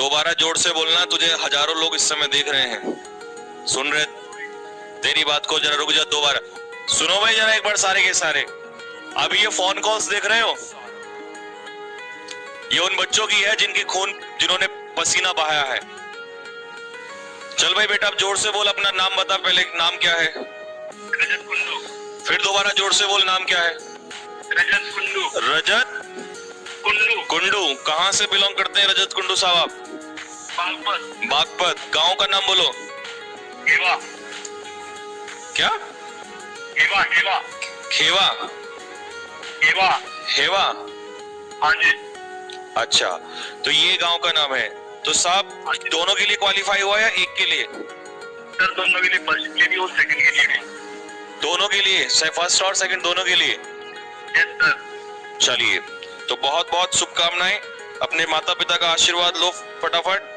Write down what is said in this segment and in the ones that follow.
दोबारा जोर से बोलना, तुझे हजारों लोग इस समय देख रहे हैं, सुन रहे तेरी बात को। जरा रुक जा, दोबारा सुनो भाई जरा एक बार सारे के सारे। अभी ये फोन कॉल्स देख रहे हो, ये उन बच्चों की है जिन्होंने पसीना बहाया है। चल भाई बेटा अब जोर से बोल, अपना नाम बता पहले, नाम क्या है? रजत कुंडू। फिर दोबारा जोर से बोल, नाम क्या है? रजत कुंडू। रजत कुंडू। कुंडू। कहां से बिलोंग करते हैं रजत कुंडू साहब आप? बागपत। बागपत। गांव का नाम बोलो। खेवा। क्या? खेवा। खेवा। खेवा। खेवा। हेवा। हाँ जी। अच्छा, तो ये गांव का नाम है। तो साहब दोनों के लिए क्वालिफाई हुआ या एक के लिए? सर दोनों के लिए, फर्स्ट के लिए और सेकंड के लिए भी। दोनों के लिए, फर्स्ट और सेकंड दोनों के लिए। Yes sir. चलिए, तो बहुत बहुत शुभकामनाएं, अपने माता पिता का आशीर्वाद लो फटाफट।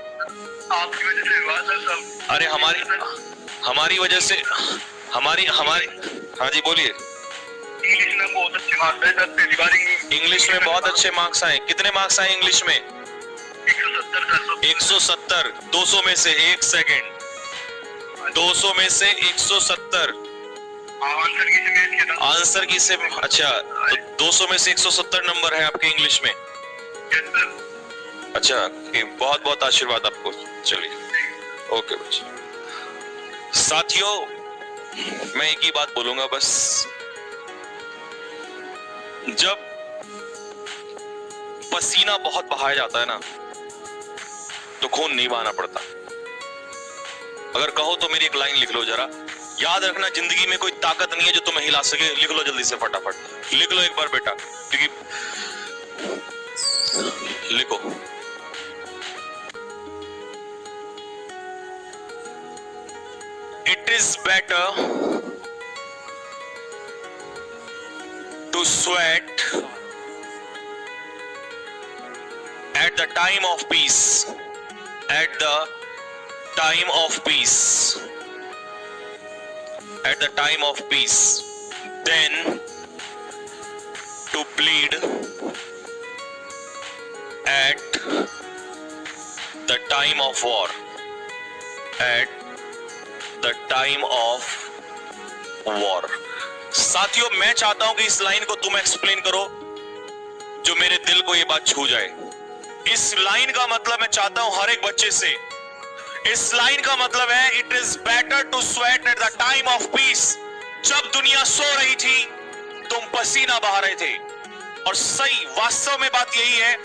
आपकी वजह से हुआ सर सब। अरे हमारी वजह से हमारी हाँ जी बोलिए। इंग्लिश में बहुत अच्छे मार्क्स है सर, पहली बार इंग्लिश में बहुत अच्छे मार्क्स आए। कितने मार्क्स आए इंग्लिश में? 170 सर। 170। 200 में से, एक सेकंड, 200 में से 170। आंसर की से मैच किया था। आंसर की से, अच्छा, तो 200 में से 170 नंबर है आपके इंग्लिश में। Yes sir. अच्छा, बहुत बहुत आशीर्वाद आपको। चलिए, ओके बच्चे। साथियों, मैं एक ही बात बोलूंगा बस, जब पसीना बहुत बहाया जाता है ना तो खून नहीं बहाना पड़ता। अगर कहो तो मेरी एक लाइन लिख लो जरा, याद रखना जिंदगी में कोई ताकत नहीं है जो तुम्हें हिला सके। लिख लो जल्दी से, फटाफट लिख लो एक बार बेटा, क्योंकि लिखो। It is better to sweat at the time of peace, at the time of peace, at the time of peace, than to bleed at the time of war, at the time of war. साथियों, मैं चाहता हूं कि इस line को तुम explain करो जो मेरे दिल को ये बात छू जाए। इस लाइन का मतलब मैं चाहता हूं हर एक बच्चे से, इस लाइन का मतलब है it is better to sweat at the time of peace. जब दुनिया सो रही थी तुम पसीना बहा रहे थे। और सही वास्तव में बात यही है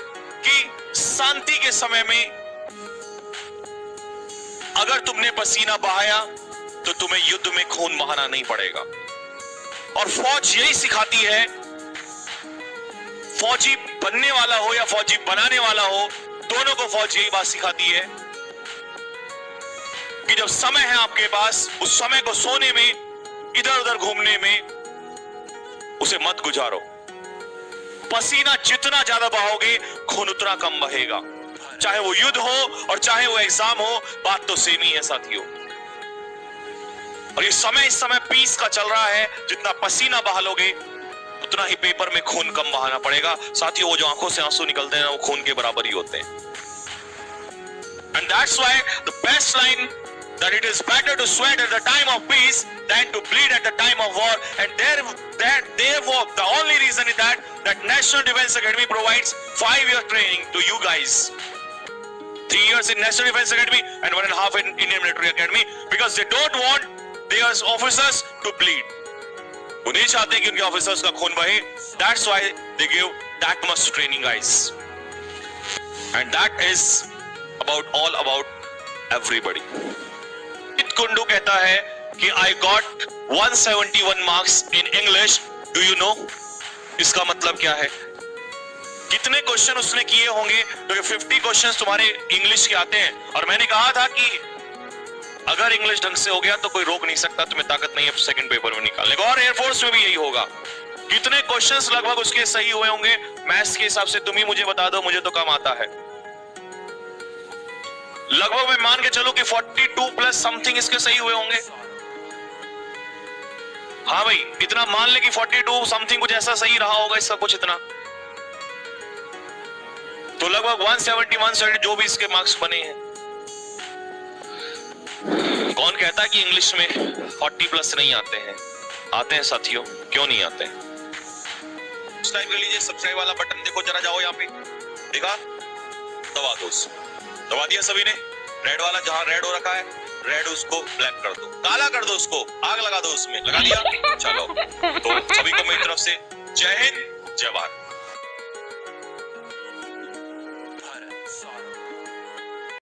कि शांति के समय में अगर तुमने पसीना बहाया तो तुम्हें युद्ध में खून बहाना नहीं पड़ेगा। और फौज यही सिखाती है, फौजी बनने वाला हो या फौजी बनाने वाला हो, दोनों को फौज यही बात सिखाती है कि जब समय है आपके पास, उस समय को सोने में, इधर उधर घूमने में उसे मत गुजारो। पसीना जितना ज्यादा बहाओगे खून उतना कम बहेगा। चाहे वो युद्ध हो और चाहे वो एग्जाम हो, बात तो सेम ही है साथियों। और ये समय इस समय पीस का चल रहा है, जितना पसीना बहा लोगे उतना ही पेपर में खून कम बहाना पड़ेगा। साथियों, वो जो आंखों से आंसू निकलते हैं ना, वो खून के बराबर ही होते हैं। And that's why the best line that it is better to sweat at the time of peace than to bleed at the time of war. And therefore the only reason is that National Defense Academy provides 5-year training to you guys. 3 years in National Defense Academy and 1.5 in Indian Military Academy, because they don't want their officers to bleed. वो नहीं चाहते कि उनके officers का खून बहे. That's why they give that much training, guys. And that is all about everybody. Kundu कहता है कि I got 171 marks in English. Do you know? इसका मतलब क्या है? कितने क्वेश्चन उसने किए होंगे? क्योंकि 50 क्वेश्चंस तुम्हारे इंग्लिश के आते हैं, और मैंने कहा था कि अगर इंग्लिश ढंग से हो गया तो कोई रोक नहीं सकता, तुम्हें ताकत नहीं है सेकंड पेपर में निकालने को। और एयरफोर्स में भी यही होगा। कितने क्वेश्चंस लगभग उसके सही हुए होंगे? मैथ्स के हिसाब से तुम ही मुझे बता दो, मुझे तो कम आता है। लगभग मैं मान के चलो कि 42 प्लस समथिंग इसके सही हुए होंगे। हाँ भाई, इतना मान ले कि 42 समथिंग कुछ ऐसा सही रहा होगा इसका, कुछ इतना। तो लगभग 170 जो भी इसके मार्क्स बने हैं। कौन कहता है कि इंग्लिश में 40+ नहीं आते हैं? आते हैं साथियों, क्यों नहीं आते हैं? सब्सक्राइब कर लीजिए, सब्सक्राइब वाला बटन देखो जरा, जाओ यहाँ पे, देखा, दबा दो, दबा दिया सभी ने। रेड वाला जहां रेड हो रखा है, रेड उसको ब्लैक कर दो, काला कर दो उसको, आग लगा दो उसमें, लगा दिया। चलो, तो सभी को मेरी तरफ से जय हिंद, जय भारत।